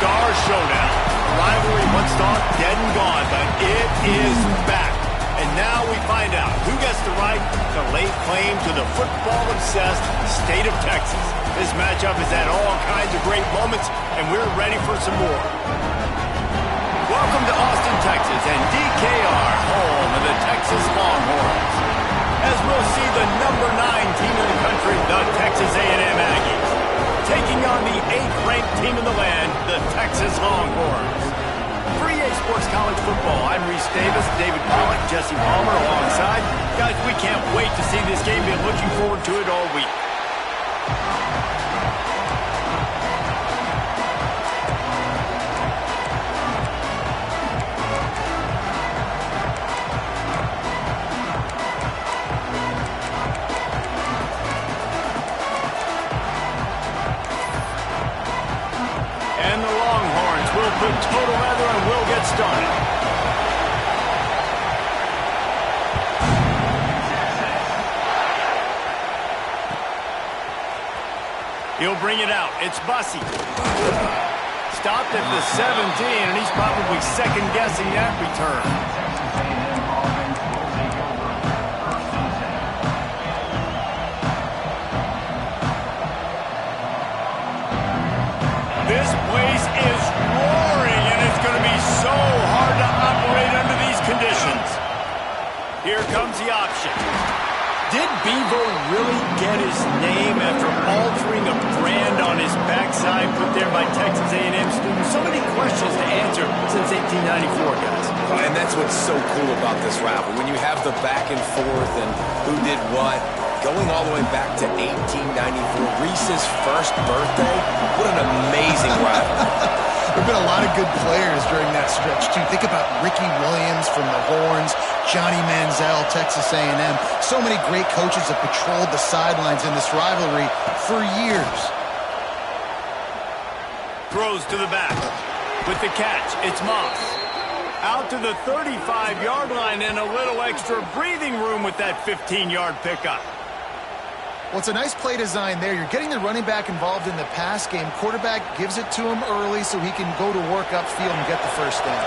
Star Showdown. Rivalry once thought dead and gone, but it is back. And now we find out who gets the right to lay claim to the football-obsessed state of Texas. This matchup has had all kinds of great moments, and we're ready for some more. Welcome to Austin, Texas, and DKR, home of the Texas Longhorns. As we'll see the number 9 team in the country, the Texas A&M Aggies, taking on the 8th-ranked team in the land, the Texas Longhorns. For EA Sports College Football, I'm Reese Davis, David Pollock, Jesse Palmer alongside. Guys, we can't wait to see this game. Been looking forward to it all week. Total leather and we'll get started. He'll bring it out. It's Bussey. Stopped at the 17, and he's probably second-guessing that return. This place is roaring, and it's going to be so hard to operate under these conditions. Here comes the option. Did Bevo really get his name after altering a brand on his backside put there by Texas A&M students? So many questions to answer since 1894, guys. And that's what's so cool about this rivalry. When you have the back and forth and who did what, going all the way back to 1894, Reese's first birthday, what an amazing rivalry. There have been a lot of good players during that stretch, too. Think about Ricky Williams from the Horns, Johnny Manziel, Texas A&M. So many great coaches have patrolled the sidelines in this rivalry for years. Throws to the back. With the catch, it's Moss. Out to the 35-yard line and a little extra breathing room with that 15-yard pickup. Well, it's a nice play design there. You're getting the running back involved in the pass game. Quarterback gives it to him early so he can go to work upfield and get the first down.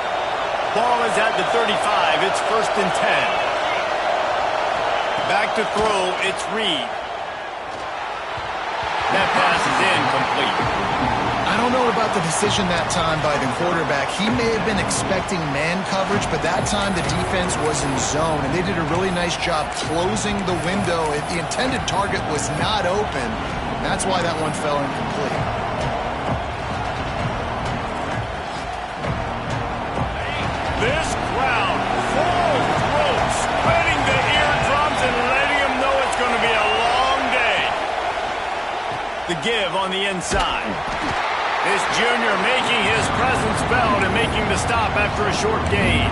Ball is at the 35. It's 1st and 10. Back to throw. It's Reed. That pass is incomplete. I don't know about the decision that time by the quarterback. He may have been expecting man coverage, but that time the defense was in zone, and they did a really nice job closing the window. The intended target was not open. That's why that one fell incomplete. This crowd, full throat, spreading the eardrums and letting them know it's going to be a long day. The give on the inside. This junior making his presence felt and making the stop after a short gain.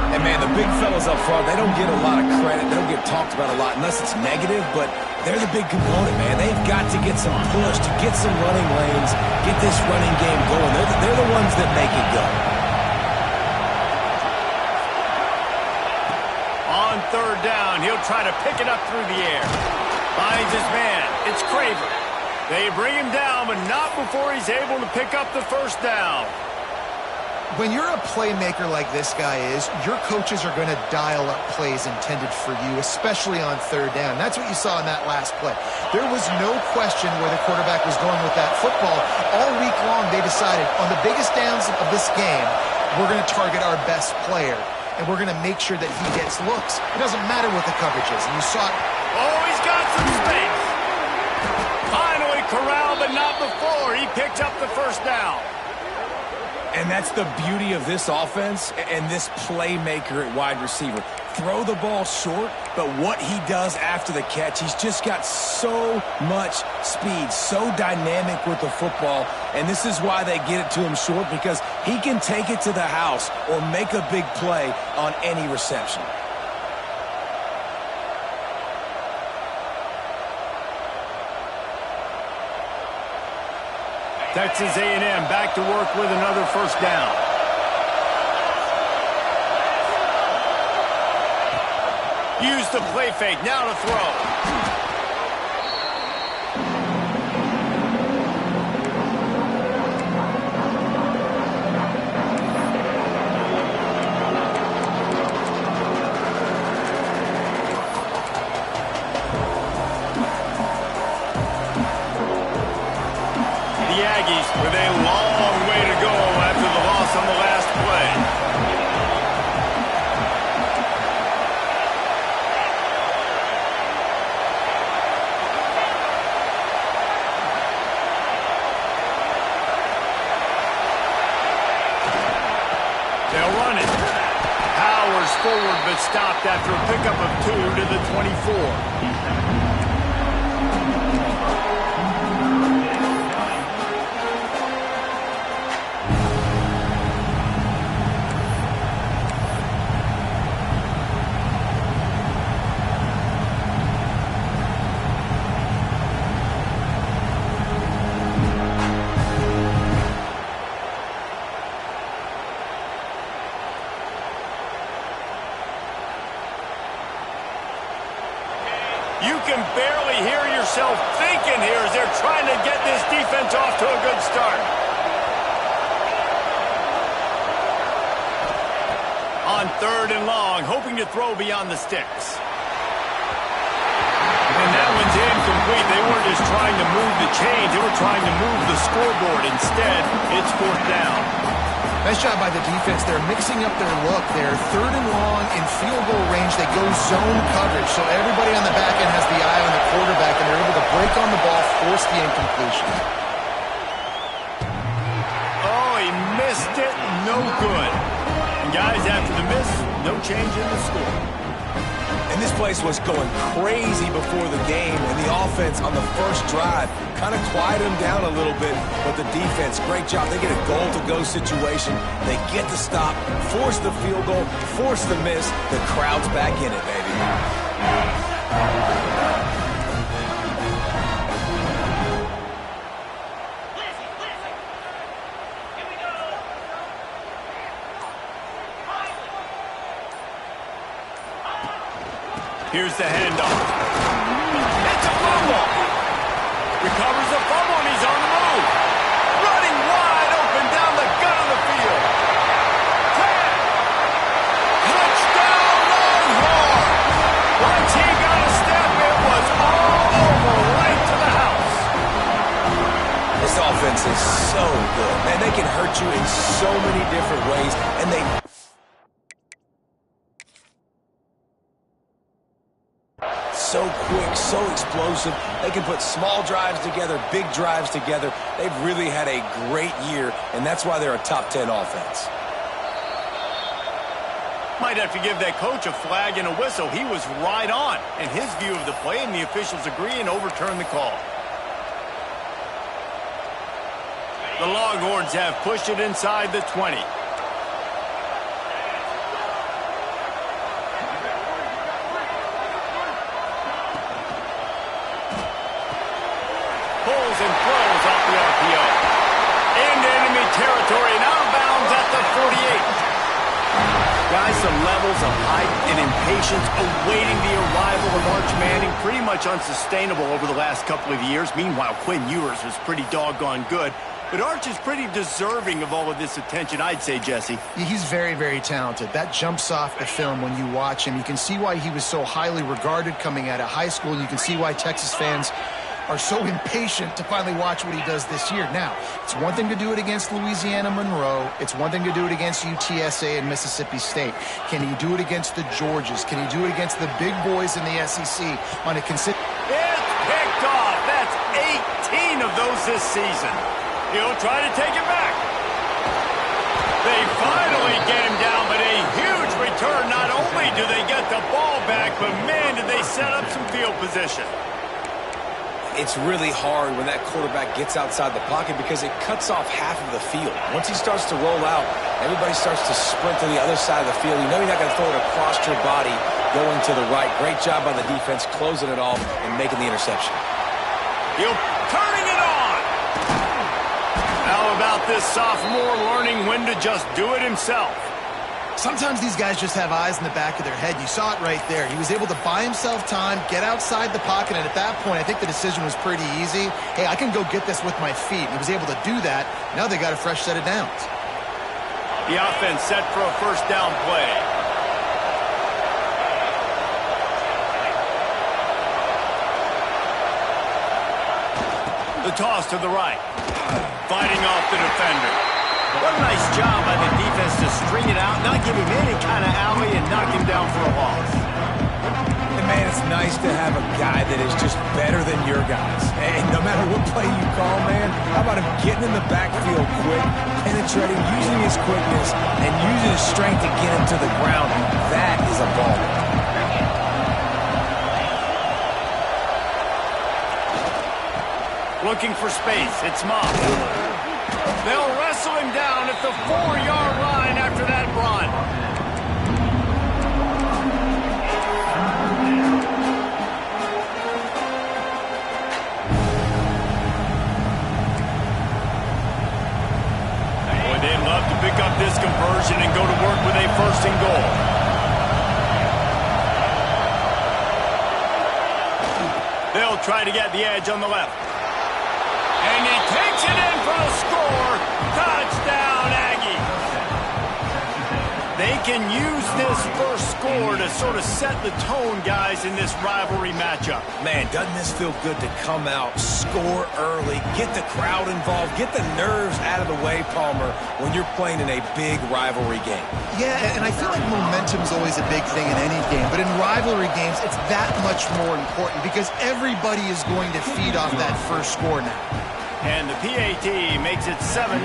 And, man, the big fellas up front, they don't get a lot of credit. They don't get talked about a lot unless it's negative, but they're the big component, man. They've got to get some push, to get some running lanes, get this running game going. They're the ones that make it go. On 3rd down, he'll try to pick it up through the air. Finds his man. It's Craver. They bring him down, but not before he's able to pick up the first down. When you're a playmaker like this guy is, your coaches are going to dial up plays intended for you, especially on 3rd down. That's what you saw in that last play. There was no question where the quarterback was going with that football. All week long, they decided, on the biggest downs of this game, we're going to target our best player, and we're going to make sure that he gets looks. It doesn't matter what the coverage is. And you saw it. Oh, he's got some space. Finally corralled, but not before. He picked up the first down. And that's the beauty of this offense and this playmaker at wide receiver. Throw the ball short, but what he does after the catch, he's just got so much speed, so dynamic with the football, and this is why they get it to him short, because he can take it to the house or make a big play on any reception. Texas A&M back to work with another first down. Use the play fake, now to throw. with a long way to go after the loss on the last play. They'll run it. Powers forward, but stopped after a pickup of 2 to the 24. You can barely hear yourself thinking here as they're trying to get this defense off to a good start. On 3rd and long, hoping to throw beyond the sticks. And that one's incomplete. They weren't just trying to move the chains. They were trying to move the scoreboard. Instead, it's 4th down. Nice job by the defense. They're mixing up their look. They're 3rd and long in field goal range. They go zone coverage, so everybody on the back end has the eye on the quarterback, and they're able to break on the ball, force the incompletion. Oh, he missed it. No good. And guys, after the miss, no change in the score. And this place was going crazy before the game, and the offense on the first drive kind of quieted them down a little bit, but the defense, great job. They get a goal-to-go situation. They get the stop, force the field goal, force the miss. The crowd's back in it, baby. Here's the handoff. It's a fumble. Recovers the fumble, and he's on the move. Running wide open down the gut of the field. Touchdown, Longhorn. Once he got a step, it was all over, right to the house. This offense is so good. Man, they can hurt you in so many different ways, and they... So quick, so explosive. They can put small drives together, big drives together. They've really had a great year, and that's why they're a top 10 offense. Might have to give that coach a flag and a whistle. He was right on in his view of the play, and the officials agree and overturn the call. The Longhorns have pushed it inside the 20. Pulls and throws off the RPO. Into enemy territory and out of bounds at the 48. Guys, some levels of hype and impatience awaiting the arrival of Arch Manning. Pretty much unsustainable over the last couple of years. Meanwhile, Quinn Ewers was pretty doggone good. But Arch is pretty deserving of all of this attention, I'd say, Jesse. He's very, very talented. That jumps off the film when you watch him. You can see why he was so highly regarded coming out of high school. And you can see why Texas fans are so impatient to finally watch what he does this year. Now, it's one thing to do it against Louisiana Monroe. It's one thing to do it against UTSA and Mississippi State. Can he do it against the Georgias? Can he do it against the big boys in the SEC on a consistent... It's picked off. That's 18 of those this season. He'll try to take it back. They finally get him down, but a huge return. Not only do they get the ball back, but man, did they set up some field position. It's really hard when that quarterback gets outside the pocket because it cuts off half of the field. Once he starts to roll out, everybody starts to sprint to the other side of the field. You know you're not going to throw it across your body going to the right. Great job by the defense closing it off and making the interception. He'll turning it on. How about this sophomore learning when to just do it himself? Sometimes these guys just have eyes in the back of their head. You saw it right there. He was able to buy himself time, get outside the pocket, and at that point, I think the decision was pretty easy. Hey, I can go get this with my feet. He was able to do that. Now they got a fresh set of downs. The offense set for a first down play. The toss to the right. Fighting off the defender. What a nice job by the defense to string it out, not give him any kind of alley, and knock him down for a loss. And man, it's nice to have a guy that is just better than your guys. And no matter what play you call, man, how about him getting in the backfield quick, penetrating, using his quickness, and using his strength to get him to the ground. That is a ball. Looking for space. It's Moss. They'll wrestle him down at the 4-yard line after that run. Boy, they'd love to pick up this conversion and go to work with a 1st and goal. They'll try to get the edge on the left. And he takes it in for the score. Touchdown, Aggies. They can use this first score to sort of set the tone, guys, in this rivalry matchup. Man, doesn't this feel good to come out, score early, get the crowd involved, get the nerves out of the way, Palmer, when you're playing in a big rivalry game? Yeah, and I feel like momentum's always a big thing in any game, but in rivalry games, it's that much more important because everybody is going to feed off that first score now. And the PAT makes it 7-0.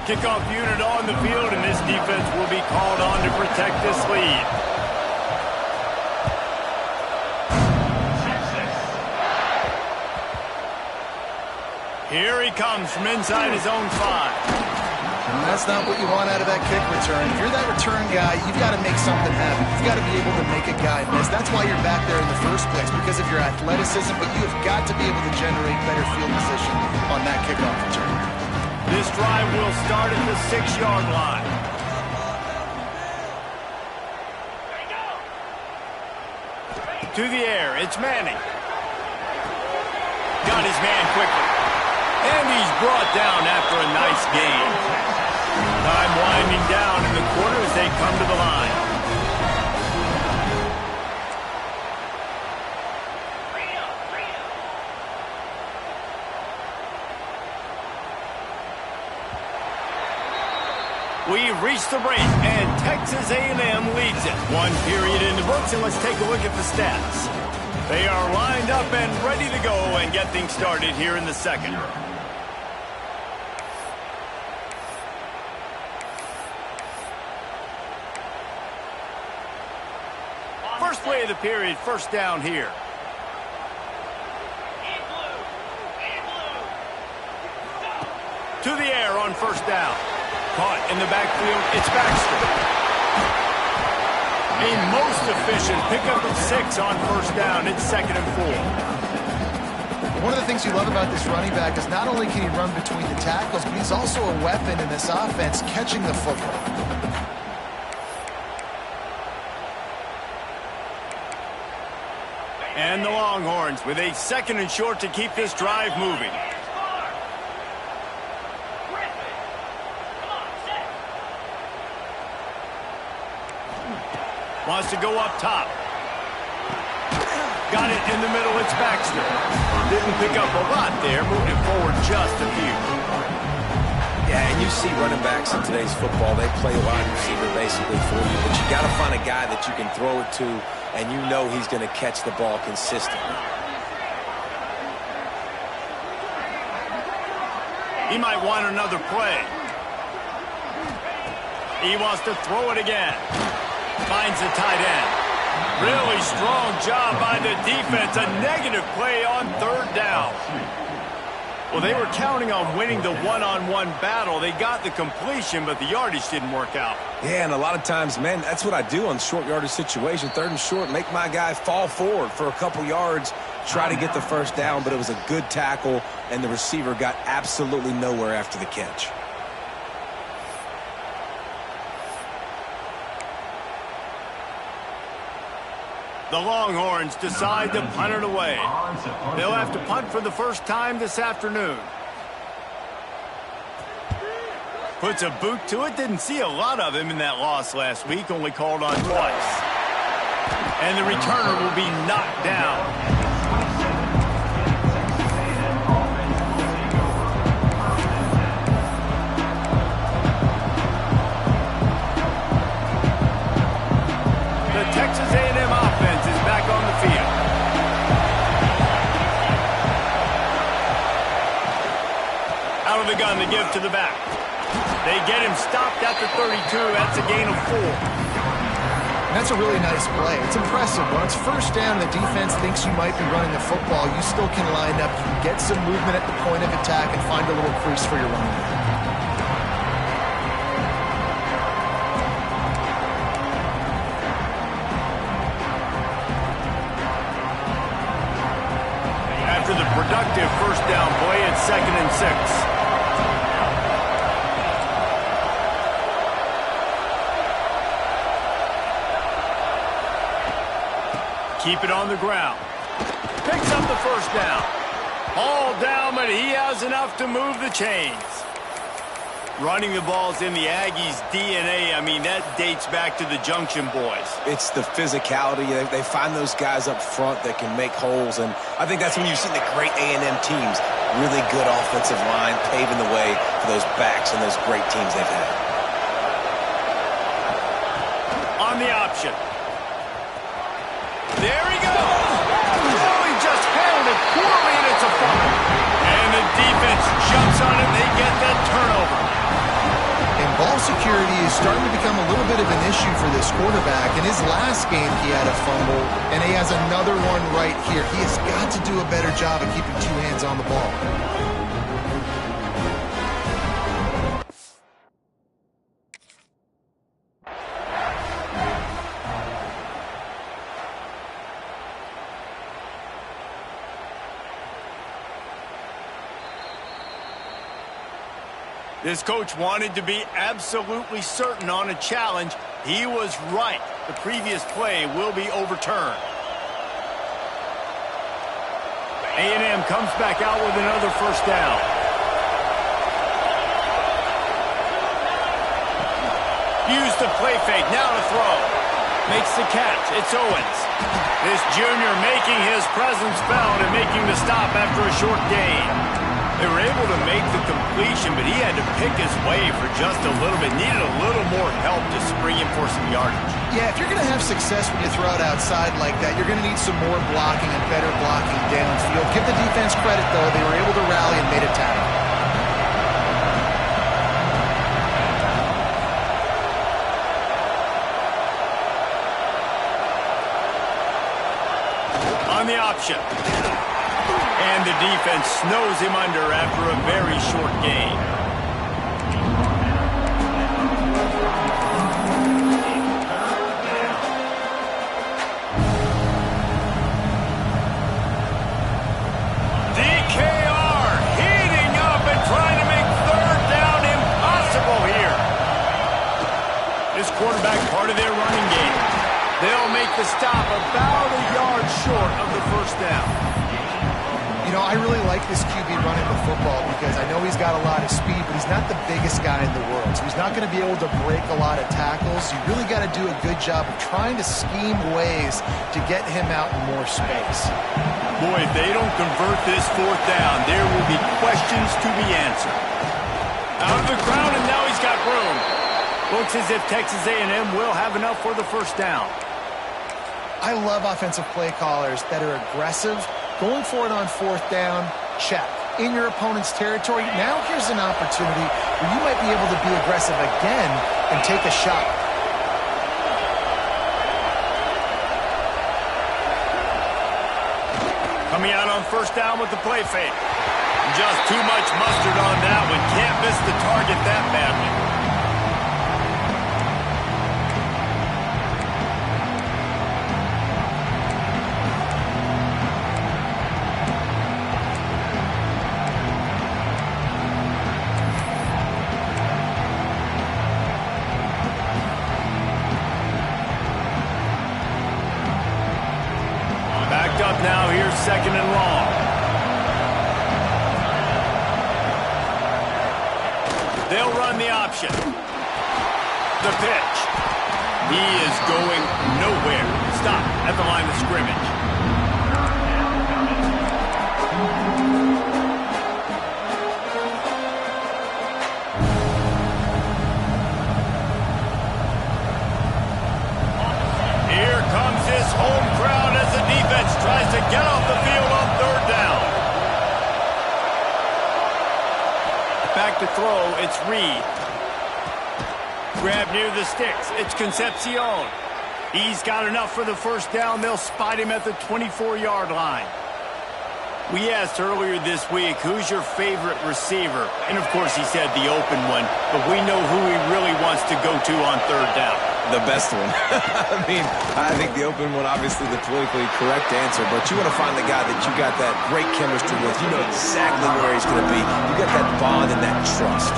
Kickoff unit on the field, and this defense will be called on to protect this lead. Here he comes from inside his own 5. That's not what you want out of that kick return. If you're that return guy, you've got to make something happen. You've got to be able to make a guy miss. That's why you're back there in the first place, because of your athleticism, but you have got to be able to generate better field position on that kickoff return. This drive will start at the 6-yard line. To the air, it's Manning. Got his man quickly. And he's brought down after a nice gain. Time winding down in the quarter as they come to the line. We've reached the break, and Texas A&M leads it. 1 period in the books, and let's take a look at the stats. They are lined up and ready to go and get things started here in the second. First play of the period, first down here. To the air on first down. Caught in the backfield, it's Baxter. A most efficient pickup of 6 on first down. It's 2nd and 4. One of the things you love about this running back is not only can he run between the tackles, but he's also a weapon in this offense catching the football. And the Longhorns with a 2nd and short to keep this drive moving. Wants to go up top. Got it in the middle, it's Baxter. Didn't pick up a lot there, moved it forward just a few. Yeah, and you see running backs in today's football, they play wide receiver basically for you, but you got to find a guy that you can throw it to, and you know he's going to catch the ball consistently. He might want another play. He wants to throw it again. Finds the tight end. Really strong job by the defense. A negative play on 3rd down. Well, they were counting on winning the one-on-one battle. They got the completion, but the yardage didn't work out. Yeah, and a lot of times, man, that's what I do on short yardage situation. 3rd and short, make my guy fall forward for a couple yards, try to get the first down, but it was a good tackle, and the receiver got absolutely nowhere after the catch. The Longhorns decide to punt it away. They'll have to punt for the first time this afternoon. Puts a boot to it. Didn't see a lot of him in that loss last week. Only called on twice. And the returner will be knocked down. The Texas A&M offense is back on the field. Out of the gun to give to the back. They get him stopped at the 32. That's a gain of 4. And that's a really nice play. It's impressive. When it's first down and the defense thinks you might be running the football, you still can line up. You can get some movement at the point of attack and find a little crease for your running back. After the productive first down play, it's 2nd and 6. Keep it on the ground. Picks up the first down. All down, but he has enough to move the chains. Running the ball's in the Aggies' DNA. I mean, that dates back to the Junction Boys. It's the physicality. They find those guys up front that can make holes, and I think that's when you've seen the great A&M teams. Really good offensive line, paving the way for those backs and those great teams they've had. On the option. There he goes. Oh, he just handled it poorly, and it's a fumble. And the defense jumps on it. They get that turnover. And ball security is starting to become a little bit of an issue for this quarterback. In his last game, he had a fumble, and he has another one right here. He has got to do a better job of keeping 2 hands on the ball. This coach wanted to be absolutely certain on a challenge. He was right. The previous play will be overturned. A&M comes back out with another first down. Use the play fake. Now to throw. Makes the catch. It's Owens. This junior making his presence felt and making the stop after a short gain. They were able to make the completion, but he had to pick his way for just a little bit. Needed a little more help to spring him for some yardage. Yeah, if you're going to have success when you throw it outside like that, you're going to need some more blocking and better blocking downfield. Give the defense credit, though. They were able to rally and made a tackle. On the option. And the defense snows him under after a very short gain. DKR heating up and trying to make 3rd down impossible here. This quarterback part of their running game. They'll make the stop about a yard short of the first down. You know, I really like this QB running the football because I know he's got a lot of speed, but he's not the biggest guy in the world. So he's not going to be able to break a lot of tackles. You really got to do a good job of trying to scheme ways to get him out in more space. Boy, if they don't convert this 4th down, there will be questions to be answered. Out of the ground, and now he's got room. Looks as if Texas A&M will have enough for the first down. I love offensive play callers that are aggressive. Going for it on 4th down, check. In your opponent's territory, now here's an opportunity where you might be able to be aggressive again and take a shot. Coming out on 1st down with the play fake. Just too much mustard on that one. Can't miss the target that badly. Up now, here's 2nd and long. They'll They'll run the option. The pitch. He is going nowhere. Stop at the line of scrimmage. Here comes his home crowd as the defense tries to get off the field on third down. Back to throw, it's Reed. Grab near the sticks, it's Concepcion. He's got enough for the first down. They'll spot him at the 24-yard line. We asked earlier this week, who's your favorite receiver? And, of course, he said the open one, but we know who he really wants to go to on third down. The best one. I think the open one, obviously the politically correct answer, but you want to find the guy that you got that great chemistry with. You know exactly where he's going to be. You got that bond and that trust.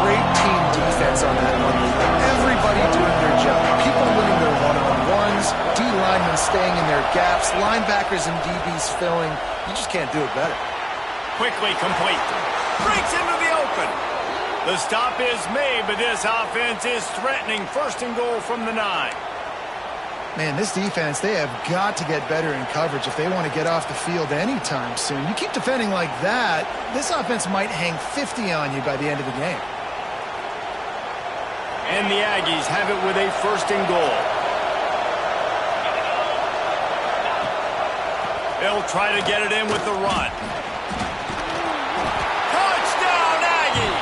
Great team defense on that one. Everybody doing their job. People winning their one-on-ones, D linemen staying in their gaps, linebackers and DBs filling. You just can't do it better. Quickly complete. Breaks into the open. The stop is made, but this offense is threatening. First and goal from the 9. Man, this defense, they have got to get better in coverage if they want to get off the field anytime soon. You keep defending like that, this offense might hang 50 on you by the end of the game. And the Aggies have it with a first and goal. They'll try to get it in with the run. Touchdown, Aggies!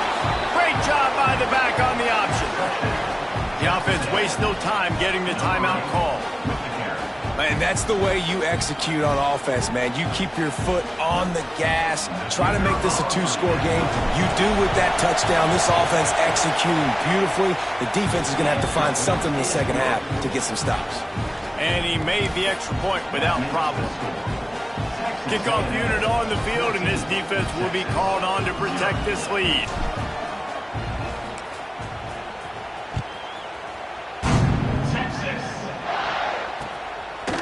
Great job by the back on the option. The offense wastes no time getting the timeout call. Man, that's the way you execute on offense, man. You keep your foot on the gas. Try to make this a 2-score game. You do with that touchdown. This offense executing beautifully. The defense is going to have to find something in the second half to get some stops. And he made the extra point without problem. Kickoff unit on the field, and this defense will be called on to protect this lead.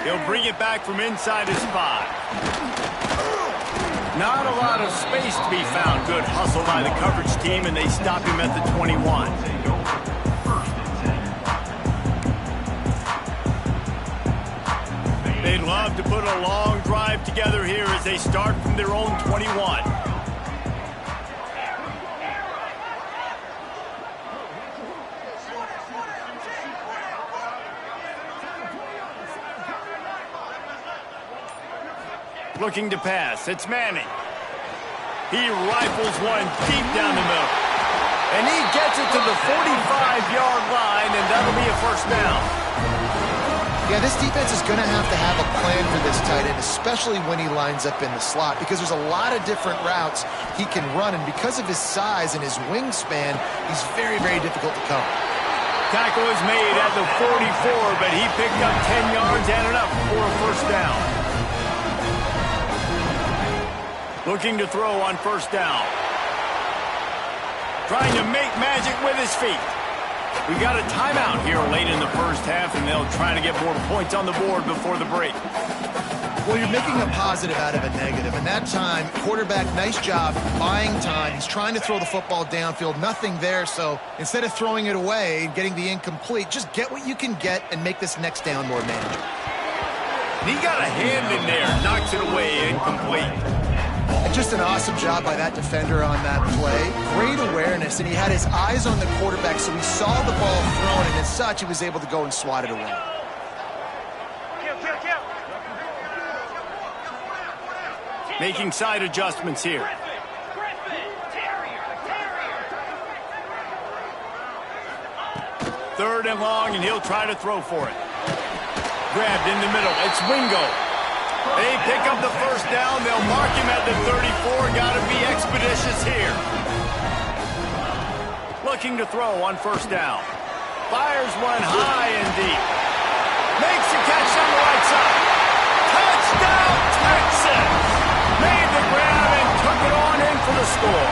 He'll bring it back from inside his 5. Not a lot of space to be found. Good hustle by the coverage team, and they stop him at the 21. They'd love to put a long drive together here as they start from their own 21. Looking to pass, it's Manning. He rifles one deep down the middle. And he gets it to the 45-yard line, and that'll be a first down. Yeah, this defense is going to have a plan for this tight end, especially when he lines up in the slot, because there's a lot of different routes he can run, and because of his size and his wingspan, he's very, very difficult to cover. Tackle is made at the 44, but he picked up 10 yards and enough for a first down. Looking to throw on first down. Trying to make magic with his feet. We got a timeout here late in the first half, and they'll try to get more points on the board before the break. Well, you're making a positive out of a negative, and that time, quarterback, nice job buying time. He's trying to throw the football downfield, nothing there, so instead of throwing it away and getting the incomplete, just get what you can get and make this next down more manageable. He got a hand in there, knocks it away, incomplete. And just an awesome job by that defender on that play. Great awareness, and he had his eyes on the quarterback, so he saw the ball thrown, and as such, he was able to go and swat it away. Making side adjustments here. Third and long, and he'll try to throw for it. Grabbed in the middle. It's Wingo. They pick up the first down. They'll mark him at the 34. Got to be expeditious here. Looking to throw on first down. Fires one high and deep. Makes the catch on the right side. Touchdown, Texas! Made the grab and took it on in for the score.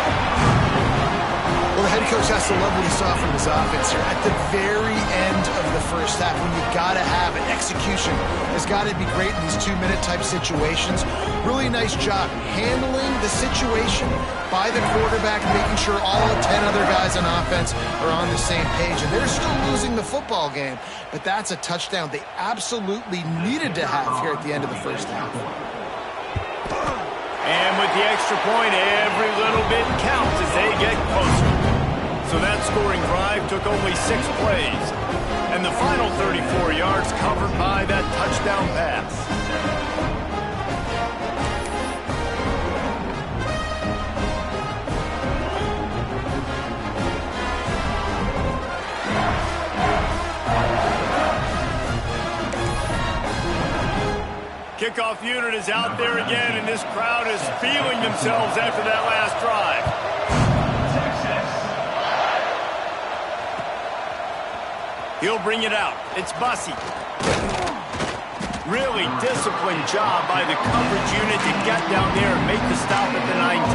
Well, the head coach has also love what he saw from his offense here. At the very end of the first half, when you got to have it, execution has got to be great in these 2-minute type situations. Really nice job handling the situation by the quarterback, making sure all 10 other guys on offense are on the same page. And they're still losing the football game, but that's a touchdown they absolutely needed to have here at the end of the first half. And with the extra point, every little bit counts as they get closer. So that scoring drive took only 6 plays. And the final 34 yards covered by that touchdown pass. Kickoff unit is out there again, and this crowd is feeling themselves after that last drive. He'll bring it out. It's Bussey. Really disciplined job by the coverage unit to get down there and make the stop at the 19.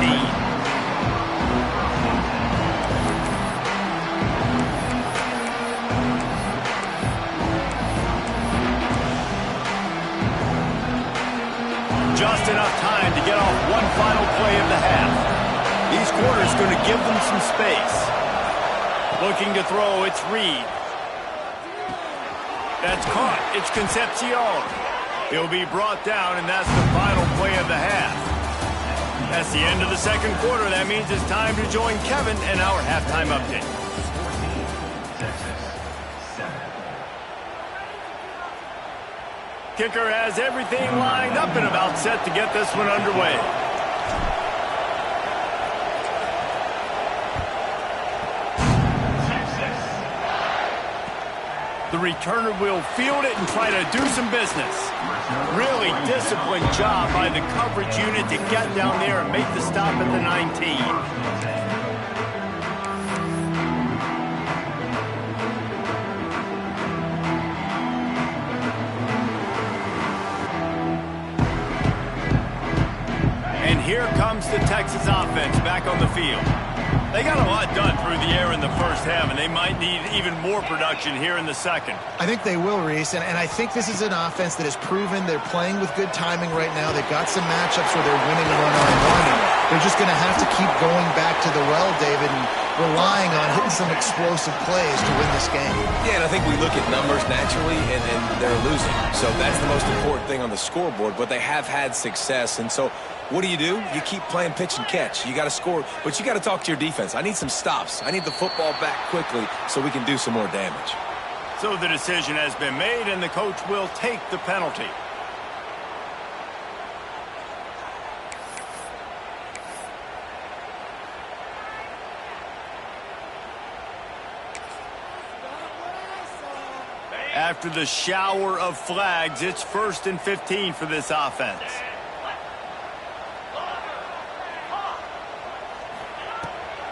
Just enough time to get off one final play of the half. These quarters going to give them some space. Looking to throw, it's Reed. That's caught. It's Concepcion. He'll be brought down, and that's the final play of the half. That's the end of the second quarter. That means it's time to join Kevin in our halftime update. Kicker has everything lined up and about set to get this one underway. The returner will field it and try to do some business. Really disciplined job by the coverage unit to get down there and make the stop at the 19. Here comes the Texas offense back on the field. They got a lot done through the air in the first half, and they might need even more production here in the second. I think they will, Reese, and I think this is an offense that has proven they're playing with good timing right now. They've got some matchups where they're winning one-on-one, and they're just going to have to keep going back to the well, David, and relying on hitting some explosive plays to win this game. Yeah, and I think we look at numbers naturally, and they're losing. So that's the most important thing on the scoreboard, but they have had success, and so what do? You keep playing pitch and catch. You got to score, but you got to talk to your defense. I need some stops. I need the football back quickly so we can do some more damage. So the decision has been made, and the coach will take the penalty. After the shower of flags, it's 1st and 15 for this offense.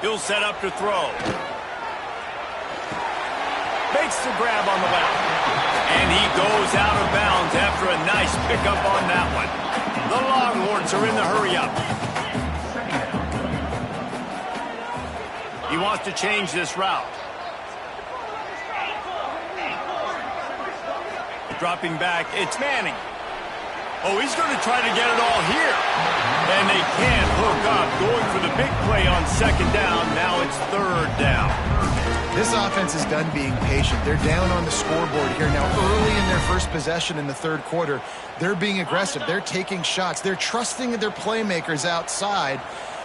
He'll set up to throw. Makes the grab on the left. And he goes out of bounds after a nice pickup on that one. The Longhorns are in the hurry-up. He wants to change this route. Dropping back, it's Manning. Oh, he's going to try to get it all here. And they can't hook up. Going for the big play on 2nd down. Now it's 3rd down. This offense is done being patient. They're down on the scoreboard here now. Early in their first possession in the 3rd quarter, they're being aggressive. They're taking shots. They're trusting their playmakers outside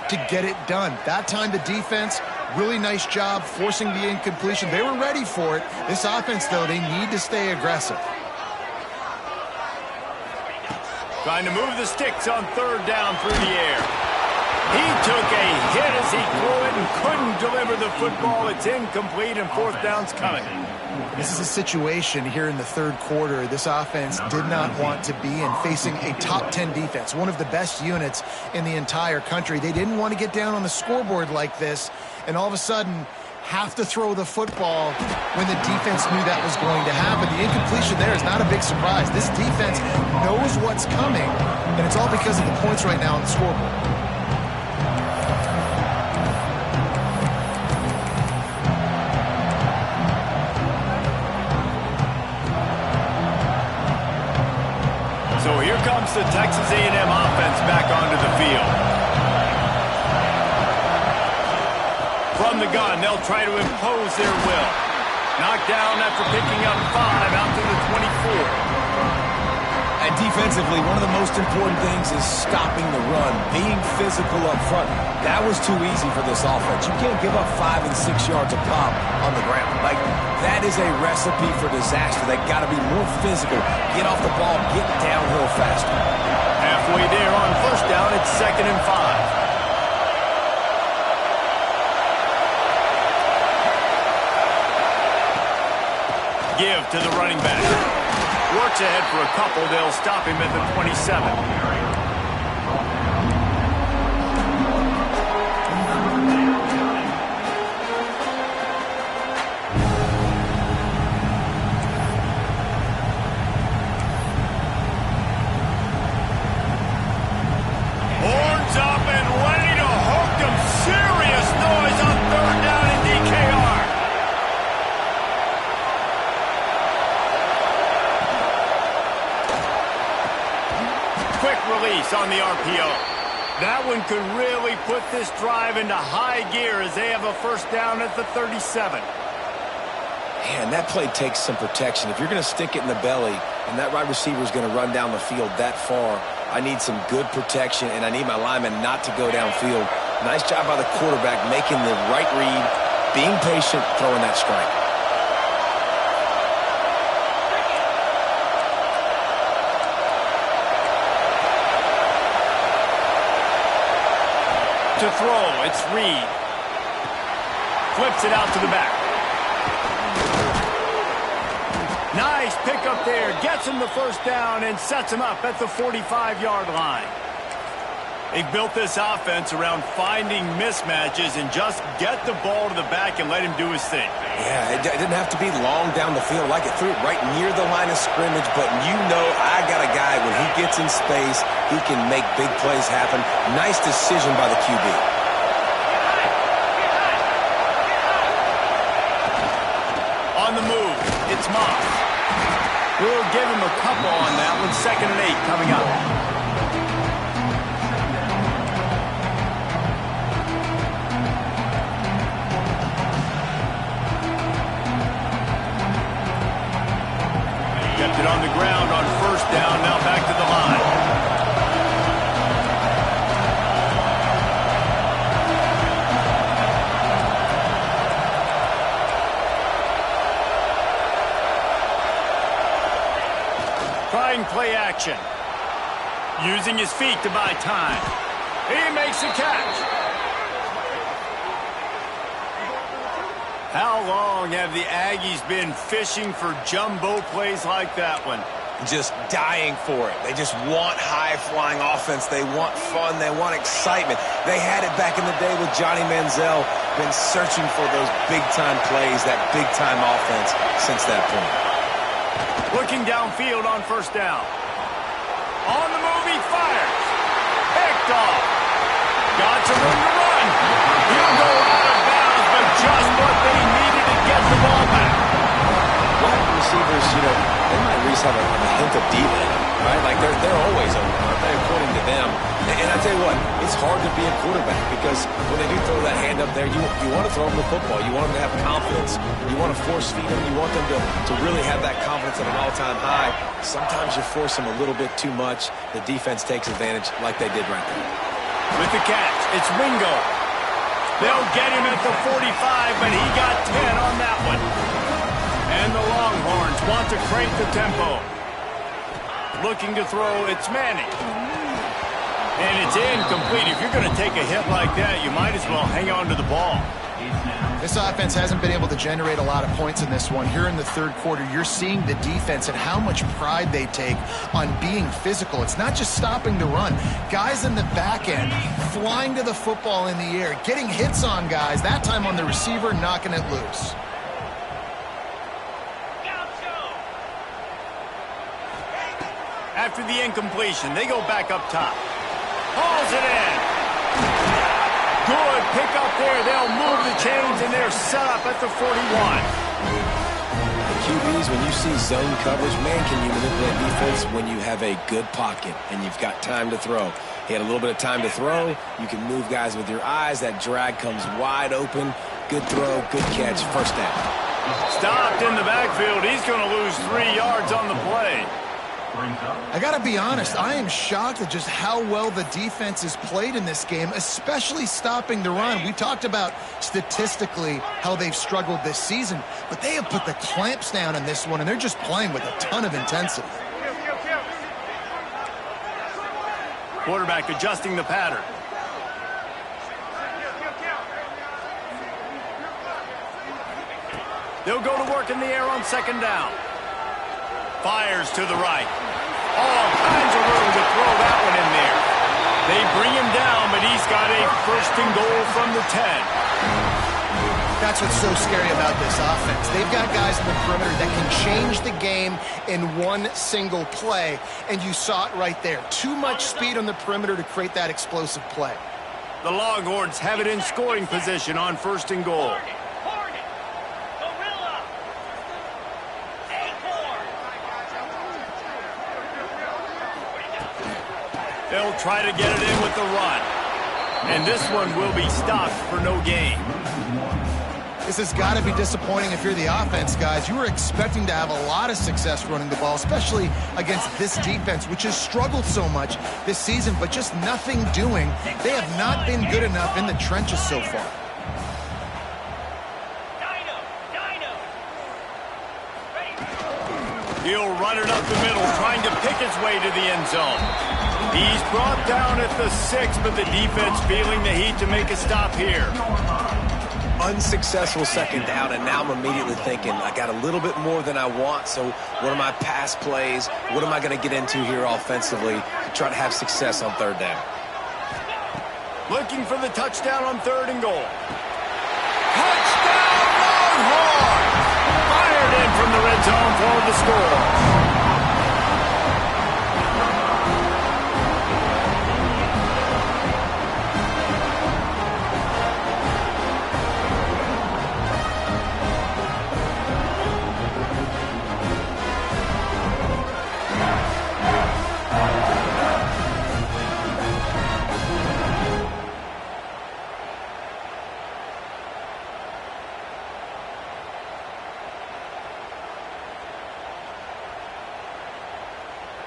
to get it done. That time the defense, really nice job forcing the incompletion. They were ready for it. This offense, though, they need to stay aggressive. Trying to move the sticks on 3rd down through the air. He took a hit as he threw it and couldn't deliver the football. It's incomplete, and 4th down's coming. This is a situation here in the 3rd quarter this offense did not want to be in, facing a top 10 defense, one of the best units in the entire country. They didn't want to get down on the scoreboard like this, and all of a sudden have to throw the football when the defense knew that was going to happen. The incompletion there is not a big surprise. This defense knows what's coming, and it's all because of the points right now on the scoreboard. So here comes the Texas A&M offense back onto the field. From the gun, they'll try to impose their will. Knocked down after picking up 5 out to the 24. And defensively, one of the most important things is stopping the run, being physical up front. That was too easy for this offense. You can't give up 5 and 6 yards a pop on the ground. Like, that is a recipe for disaster. They got to be more physical, get off the ball, get downhill faster. Halfway there on first down, it's 2nd and 5. Give to the running back. Works ahead for a couple. They'll stop him at the 27. Horns up and ready to hook them. Serious noise on 3rd down in DKR. Quick release on the RPO. That one could really put this drive into high gear as they have a first down at the 37. Man, that play takes some protection. If you're going to stick it in the belly and that wide receiver is going to run down the field that far, I need some good protection, and I need my lineman not to go downfield. Nice job by the quarterback making the right read, being patient, throwing that strike. To throw, it's Reed. Flips it out to the back. Nice pickup there. Gets him the first down and sets him up at the 45-yard line. They built this offense around finding mismatches and just get the ball to the back and let him do his thing. Yeah, it didn't have to be long down the field. Like, it threw it right near the line of scrimmage, but you know I got a guy, when he gets in space, he can make big plays happen. Nice decision by the QB. On the move, it's Moss. We'll give him a couple on that one. 2nd and 8 coming up. Kept it on the ground on first down. Now back to the line. Trying play action. Using his feet to buy time. He makes a catch. How long have the Aggies been fishing for jumbo plays like that one? Just dying for it. They just want high-flying offense. They want fun. They want excitement. They had it back in the day with Johnny Manziel. Been searching for those big-time plays, that big-time offense since that point. Looking downfield on first down. On the move, he fires. Picked off. Got some room to run. He'll go out of bounds, but just what they needed to get the ball back. Wide receivers, they might at least have a hint of deep in them, right? Like, they're always open, aren't they, according to them? And I tell you what, it's hard to be a quarterback because when they do throw that hand up there, you want to throw them the football. You want them to have confidence. You want to force feed them. You want them to really have that confidence at an all-time high. Sometimes you force them a little bit too much. The defense takes advantage like they did right there. With the catch, it's Wingo. They'll get him at the 45, but he got 10 on that one. And the Longhorns want to crank the tempo. Looking to throw, it's Manning. And it's incomplete. If you're going to take a hit like that, you might as well hang on to the ball. This offense hasn't been able to generate a lot of points in this one. Here in the third quarter, you're seeing the defense and how much pride they take on being physical. It's not just stopping the run. Guys in the back end flying to the football in the air, getting hits on guys, that time on the receiver, knocking it loose. After the incompletion, they go back up top. Hauls it in. Good pick up there. They'll move the chains, and they're set up at the 41. The QBs, when you see zone coverage, man, can you manipulate defense when you have a good pocket and you've got time to throw. He had a little bit of time to throw. You can move guys with your eyes. That drag comes wide open. Good throw, good catch, first down. Stopped in the backfield. He's going to lose 3 yards on the play. I got to be honest, I am shocked at just how well the defense has played in this game, especially stopping the run. We talked about statistically how they've struggled this season, but they have put the clamps down in this one, and they're just playing with a ton of intensity. Quarterback adjusting the pattern. They'll go to work in the air on second down. Fires to the right. All kinds of room to throw that one in there. They bring him down, but he's got a first and goal from the 10. That's what's so scary about this offense. They've got guys in the perimeter that can change the game in one single play, and you saw it right there. Too much speed on the perimeter to create that explosive play. The Longhorns have it in scoring position on first and goal. They'll try to get it in with the run. And this one will be stopped for no gain. This has got to be disappointing if you're the offense, guys. You were expecting to have a lot of success running the ball, especially against this defense, which has struggled so much this season, but just nothing doing. They have not been good enough in the trenches so far. He'll run it up the middle, trying to pick his way to the end zone. He's brought down at the 6, but the defense feeling the heat to make a stop here. Unsuccessful second down, and now I'm immediately thinking, I got a little bit more than I want, so what are my pass plays? What am I going to get into here offensively to try to have success on third down? Looking for the touchdown on third and goal. Touchdown, Longhorns! Fired in from the red zone for the score.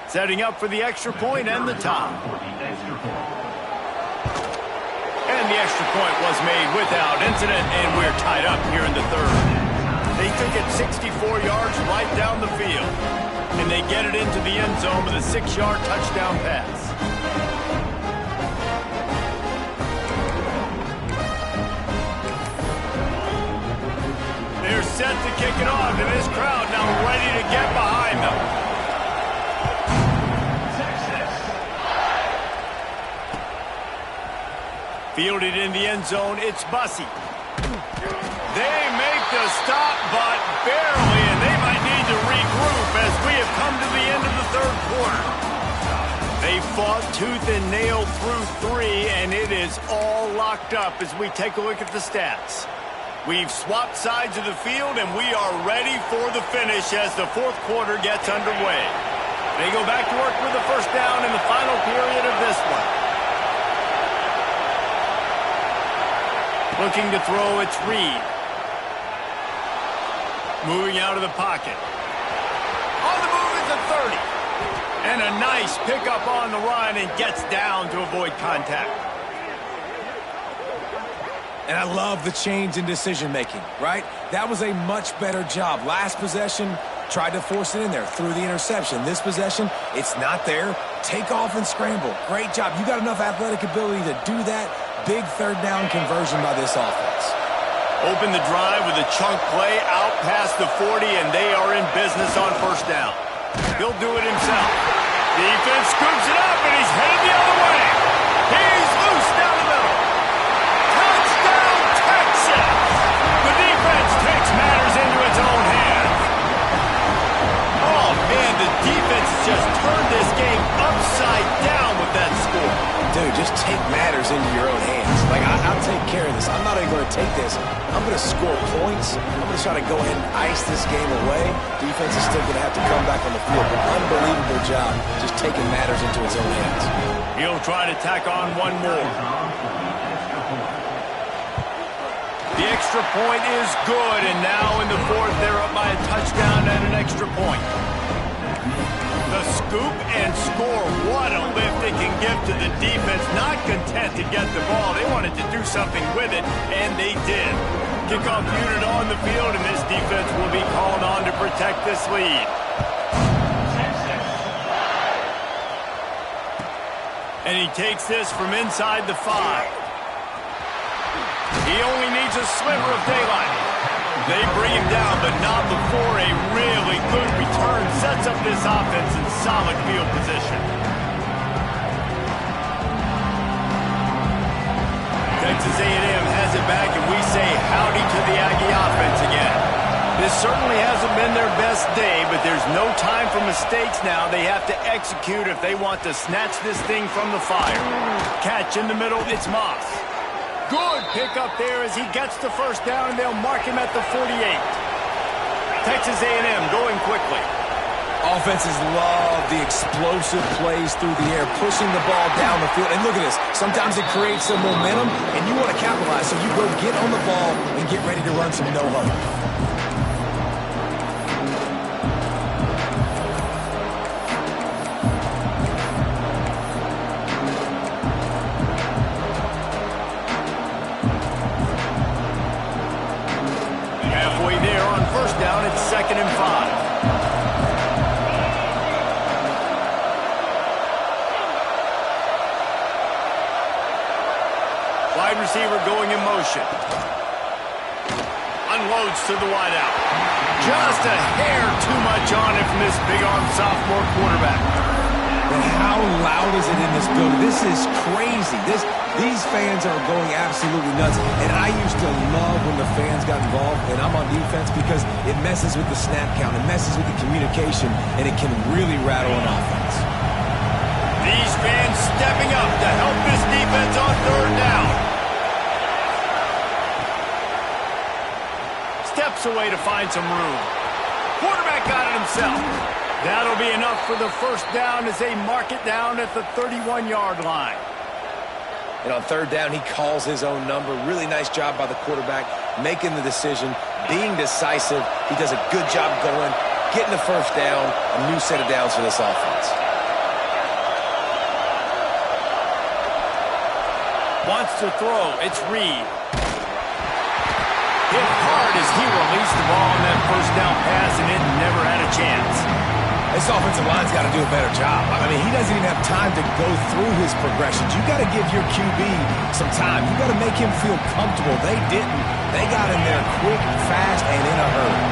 Setting up for the extra point and the tie. And the extra point was made without incident, and we're tied up here in the third. They took it 64 yards right down the field, and they get it into the end zone with a 6-yard touchdown pass. They're set to kick it off, and this crowd now ready to get behind them. Fielded in the end zone, it's Bussey. They make the stop, but barely, and they might need to regroup as we have come to the end of the third quarter. They fought tooth and nail through 3, and it is all locked up as we take a look at the stats. We've swapped sides of the field, and we are ready for the finish as the fourth quarter gets underway. They go back to work with the first down in the final period of this one. Looking to throw, it's Reed. Moving out of the pocket. On the move is a 30. And a nice pickup on the run and gets down to avoid contact. And I love the change in decision-making, right? That was a much better job. Last possession, tried to force it in there, threw the interception. This possession, it's not there. Take off and scramble. Great job. You got enough athletic ability to do that. Big third down conversion by this offense. Open the drive with a chunk play out past the 40, and they are in business on first down. He'll do it himself. Defense scoops it up, and he's headed the other way. He's loose down the middle. Touchdown, Texas! The defense takes matters into its own hands. Oh, man, the defense has just turned this game upside down with that score. Dude, just take matters into your own hands. Like, I'll take care of this. I'm not even going to take this. I'm going to score points. I'm going to try to go ahead and ice this game away. Defense is still going to have to come back on the field. But unbelievable job just taking matters into its own hands. He'll try to tack on one more. The extra point is good, and now in the fourth, they're up by a touchdown and an extra point. The scoop and score. What a lift it can give to the defense. Not content to get the ball. They wanted to do something with it, and they did. Kickoff unit on the field, and this defense will be called on to protect this lead. And he takes this from inside the 5. He only needs a sliver of daylight. They bring him down, but not before a really good return sets up this offense in solid field position. Texas A&M has it back, and we say howdy to the Aggie offense again. This certainly hasn't been their best day, but there's no time for mistakes now. They have to execute if they want to snatch this thing from the fire. Catch in the middle, it's Moss. Good pickup there as he gets the first down, and they'll mark him at the 48. Texas A&M going quickly. Offenses love the explosive plays through the air, pushing the ball down the field. And look at this. Sometimes it creates some momentum, and you want to capitalize. So you go get on the ball and get ready to run some no-huddle. It's 2nd and 5. Wide receiver going in motion. Unloads to the wideout. Just a hair too much on it from this big-arm sophomore quarterback. But how loud is it in this building? This is crazy. These fans are going absolutely nuts. And I used to love when the fans got involved, and I'm on defense, because it messes with the snap count. It messes with the communication, and it can really rattle an offense. These fans stepping up to help this defense on 3rd down. Steps away to find some room. Quarterback got it himself. That'll be enough for the first down as they mark it down at the 31-yard line. And on 3rd down, he calls his own number. Really nice job by the quarterback, making the decision, being decisive. He does a good job going, getting the first down, a new set of downs for this offense. Wants to throw. It's Reed. Hit hard as he released the ball on that first down pass, and it never had a chance. This offensive line's got to do a better job. I mean, he doesn't even have time to go through his progressions. You got to give your QB some time. You got to make him feel comfortable. They didn't. They got in there quick, fast, and in a hurry.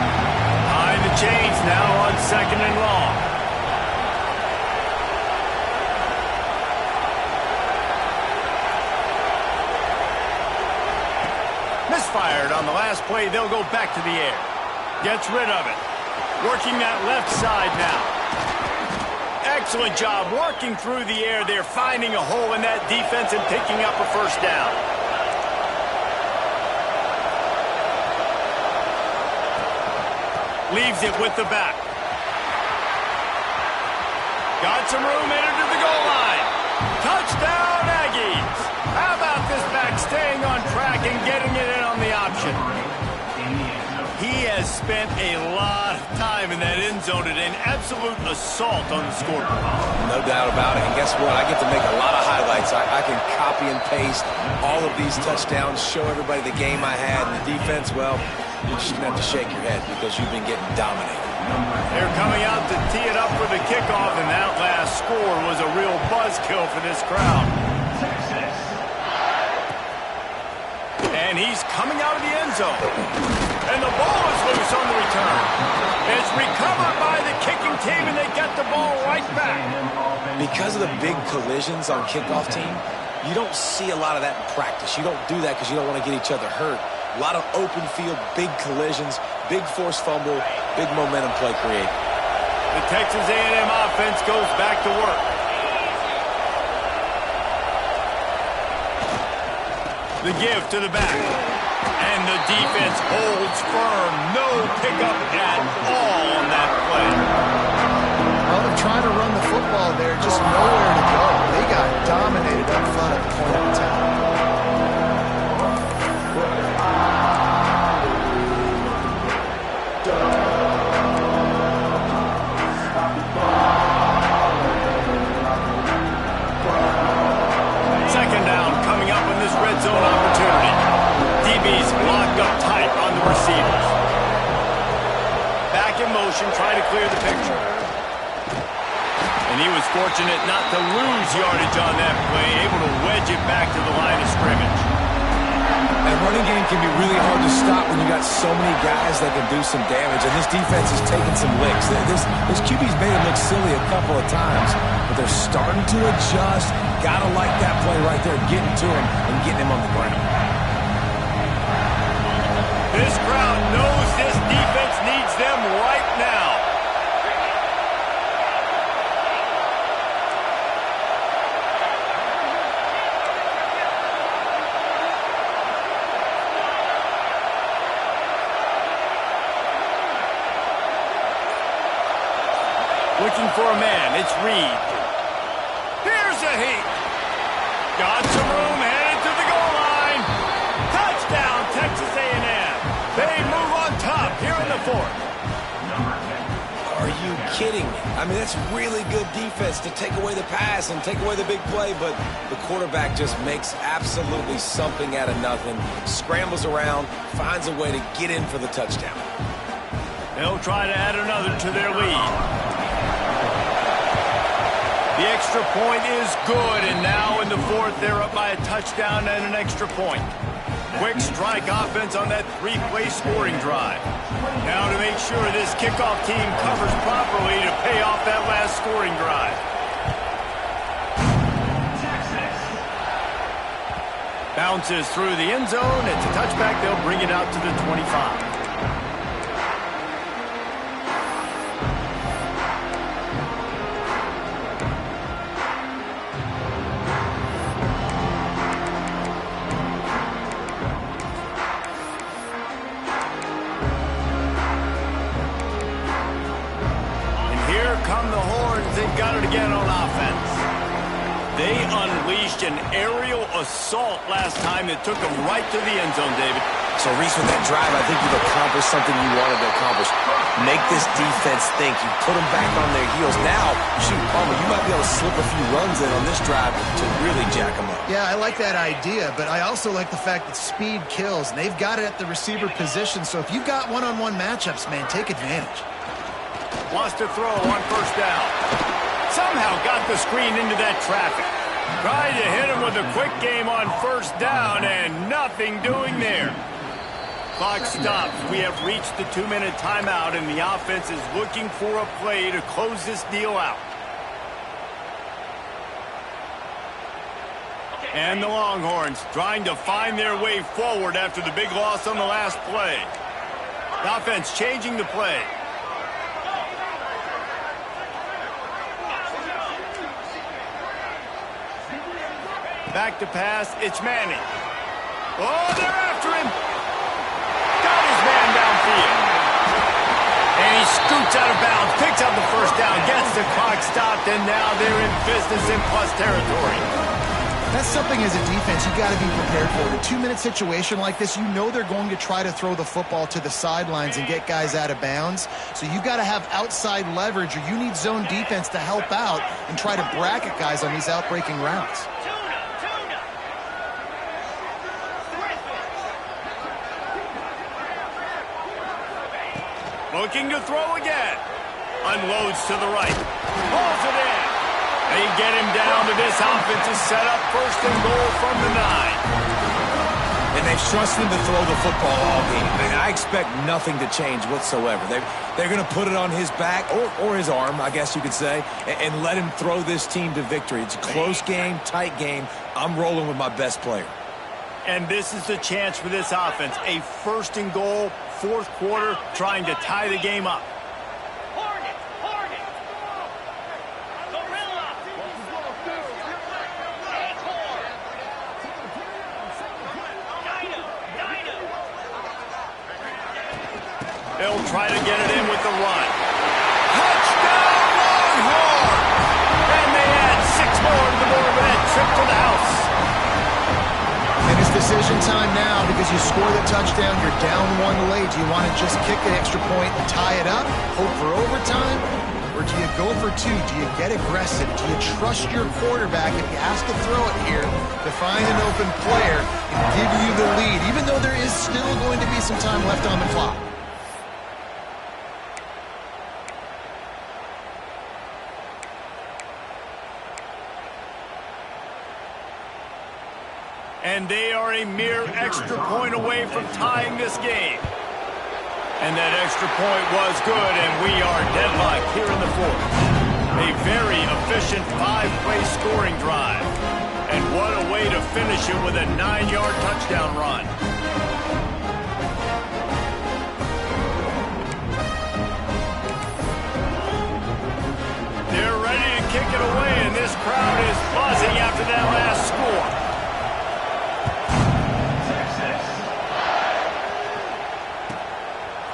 Behind the chains now on 2nd and long. Misfired on the last play. They'll go back to the air. Gets rid of it. Working that left side now. Excellent job working through the air there, finding a hole in that defense and picking up a first down. Leaves it with the back. Got some room, entered to the goal line. Touchdown, Aggies. How about this back staying on track and getting it in on the option? He has spent a lot of time in that end zone and an absolute assault on the scoreboard. No doubt about it. And guess what? I get to make a lot of highlights. I can copy and paste all of these touchdowns, show everybody the game I had. And the defense, well, you're just going to have to shake your head because you've been getting dominated. They're coming out to tee it up for the kickoff, and that last score was a real buzzkill for this crowd. And he's coming out of the end zone. And the ball is loose on the return. It's recovered by the kicking team, and they get the ball right back. Because of the big collisions on kickoff team, you don't see a lot of that in practice. You don't do that because you don't want to get each other hurt. A lot of open field, big collisions, big forced fumble, big momentum play created. The Texas A&M offense goes back to work. The give to the back. And the defense holds firm. No pickup at all on that play. Well, they're trying to run the football there, just nowhere to go. They got dominated up front at the point of attack. Second down coming up in this red zone opportunity. DB's locked up tight on the receivers. Back in motion, trying to clear the picture. And he was fortunate not to lose yardage on that play, able to wedge it back to the line of scrimmage. That running game can be really hard to stop when you got so many guys that can do some damage, and this defense is taking some licks. This QB's made him look silly a couple of times, but they're starting to adjust. Gotta like that play right there, getting to him and getting him on the ground. This crowd knows this defense needs them right now. Looking for a man, it's Reed. Here's a heat. Got some room, headed to the goal line. Touchdown, Texas A&M. They move on top here in the fourth. Are you kidding me? I mean, that's really good defense to take away the pass and take away the big play, but the quarterback just makes absolutely something out of nothing, scrambles around, finds a way to get in for the touchdown. They'll try to add another to their lead. The extra point is good, and now in the fourth, they're up by a touchdown and an extra point. Quick strike offense on that three-play scoring drive. Now to make sure this kickoff team covers properly to pay off that last scoring drive. Bounces through the end zone. It's a touchback. They'll bring it out to the 25. Come the horns, they've got it again on offense. They unleashed an aerial assault last time that took them right to the end zone, David. So, Reese, with that drive, I think you've accomplished something you wanted to accomplish. Make this defense think. You put them back on their heels. Now, shoot, Palmer, you might be able to slip a few runs in on this drive to really jack them up. Yeah, I like that idea, but I also like the fact that speed kills, and they've got it at the receiver position. So if you've got one-on-one matchups, man, take advantage. Wants to throw on first down. Somehow got the screen into that traffic. Tried to hit him with a quick game on first down, and nothing doing there. Clock stops. We have reached the 2-minute timeout, and the offense is looking for a play to close this deal out. And the Longhorns trying to find their way forward after the big loss on the last play. The offense changing the play. Back to pass, it's Manning. Oh, they're after him. Got his man downfield. And he scoots out of bounds, picks up the first down, gets the clock stopped, and now they're in business in plus territory. That's something as a defense you got to be prepared for. In a 2-minute situation like this, you know they're going to try to throw the football to the sidelines and get guys out of bounds. So you got to have outside leverage, or you need zone defense to help out and try to bracket guys on these outbreaking routes. Looking to throw again. Unloads to the right. Pulls it in. They get him down to this offensive setup. First and goal from the 9. And they've trusted him to throw the football all game. I expect nothing to change whatsoever. They're going to put it on his back, or his arm, I guess you could say, and let him throw this team to victory. It's a close game, tight game. I'm rolling with my best player. And this is the chance for this offense. A first and goal, fourth quarter, trying to tie the game up. They'll try to get it in with the run. Touchdown, Longhorn! And they add 6 more to the board with that trip to the house. And it's decision time now because you score the touchdown, you're down 1 late. Do you want to just kick an extra point and tie it up, hope for overtime? Or do you go for 2? Do you get aggressive? Do you trust your quarterback if he has to throw it here to find an open player and give you the lead, even though there is still going to be some time left on the clock? And they are a mere extra point away from tying this game. And that extra point was good, and we are deadlocked here in the 4th. A very efficient 5-play scoring drive. And what a way to finish it with a 9-yard touchdown run. They're ready to kick it away, and this crowd is buzzing after that last score.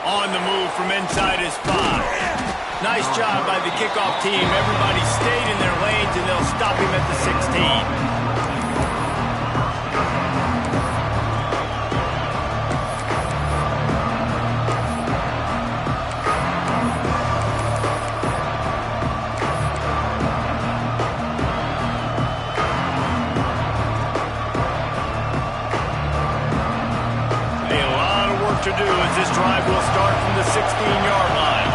On the move from inside his 5. Nice job by the kickoff team. Everybody stayed in their lanes, and they'll stop him at the 16. To do as this drive will start from the 16-yard line.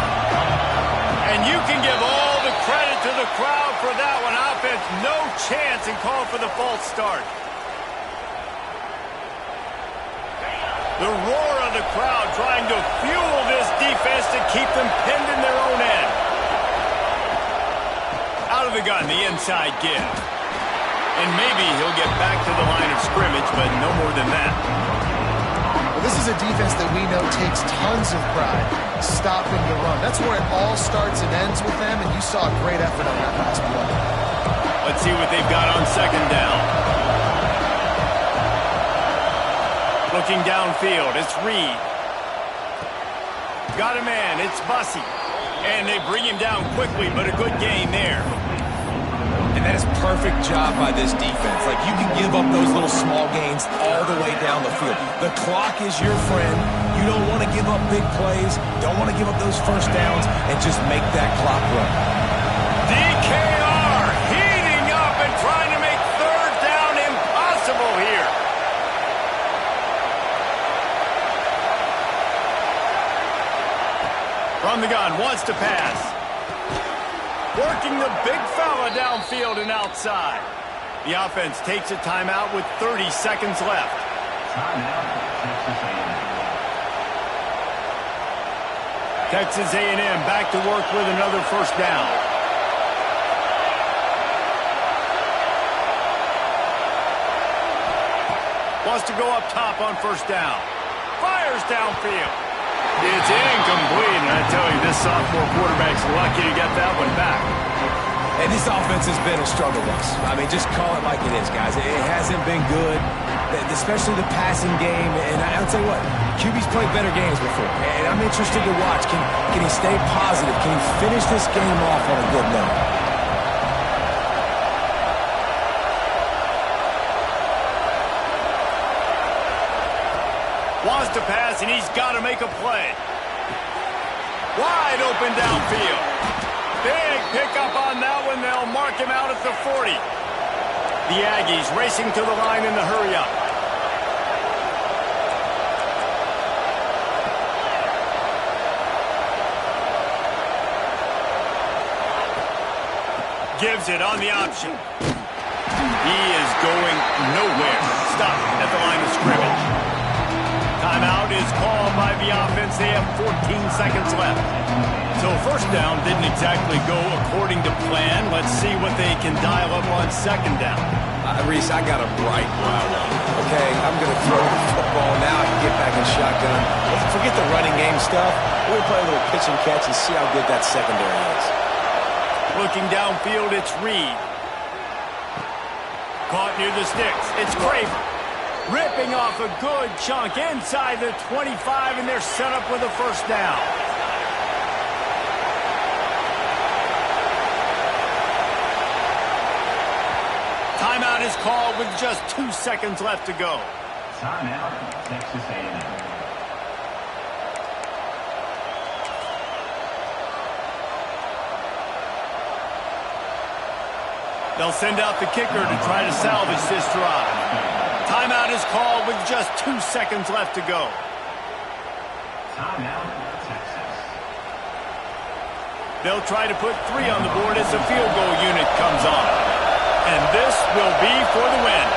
And you can give all the credit to the crowd for that one. Offense, no chance, and call for the false start. The roar of the crowd trying to fuel this defense to keep them pinned in their own end. Out of the gun, the inside give. And maybe he'll get back to the line of scrimmage, but no more than that. This is a defense that we know takes tons of pride stopping the run. That's where it all starts and ends with them, and you saw a great effort on that last play. Let's see what they've got on 2nd down. Looking downfield, it's Reed. Got a man, it's Bussey. And they bring him down quickly, but a good gain there. And that is perfect job by this defense. Like, you can give up those little small gains all the way down the field. The clock is your friend. You don't want to give up big plays. Don't want to give up those first downs and just make that clock run. DKR heating up and trying to make 3rd down impossible here. From the gun, wants to pass. Working the big fella downfield and outside. The offense takes a timeout with 30 seconds left. Texas A&M back to work with another 1st down. Wants to go up top on 1st down. Fires downfield. It's incomplete, and I tell you, this sophomore quarterback's lucky to get that one back. And this offense has been a struggle bus. I mean, just call it like it is, guys. It hasn't been good, especially the passing game. And I'll tell you what, QB's played better games before. And I'm interested to watch. Can he stay positive? Can he finish this game off on a good note? Wants to pass, and he's got to make a play. Wide open downfield. Big pickup on that one. They'll mark him out at the 40. The Aggies racing to the line in the hurry-up. Gives it on the option. He is going nowhere. Stop at the line of scrimmage. Timeout is called by the offense. They have 14 seconds left. So 1st down didn't exactly go according to plan. Let's see what they can dial up on 2nd down. Reese, I got a bright route. Okay, I'm going to throw the football now. I can get back in shotgun. Forget the running game stuff. We're going to play a little pitch and catch and see how good that secondary is. Looking downfield, it's Reed. Caught near the sticks. It's Craver. Ripping off a good chunk inside the 25, and they're set up with a first down. Timeout is called with just 2 seconds left to go. Timeout, Texas A&M. They'll send out the kicker to try to salvage this drive. Timeout is called with just 2 seconds left to go. Timeout, Texas. They'll try to put 3 on the board as the field goal unit comes on. And this will be for the win.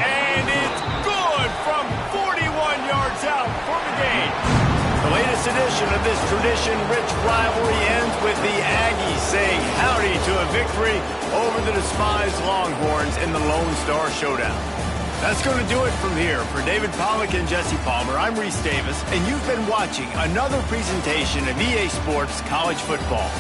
And it's good from 41 yards out for the game. The latest edition of this tradition-rich rivalry ends with the Aggies saying howdy to a victory over the despised Longhorns in the Lone Star Showdown. That's going to do it from here. For David Pollack and Jesse Palmer, I'm Reese Davis, and you've been watching another presentation of EA Sports College Football.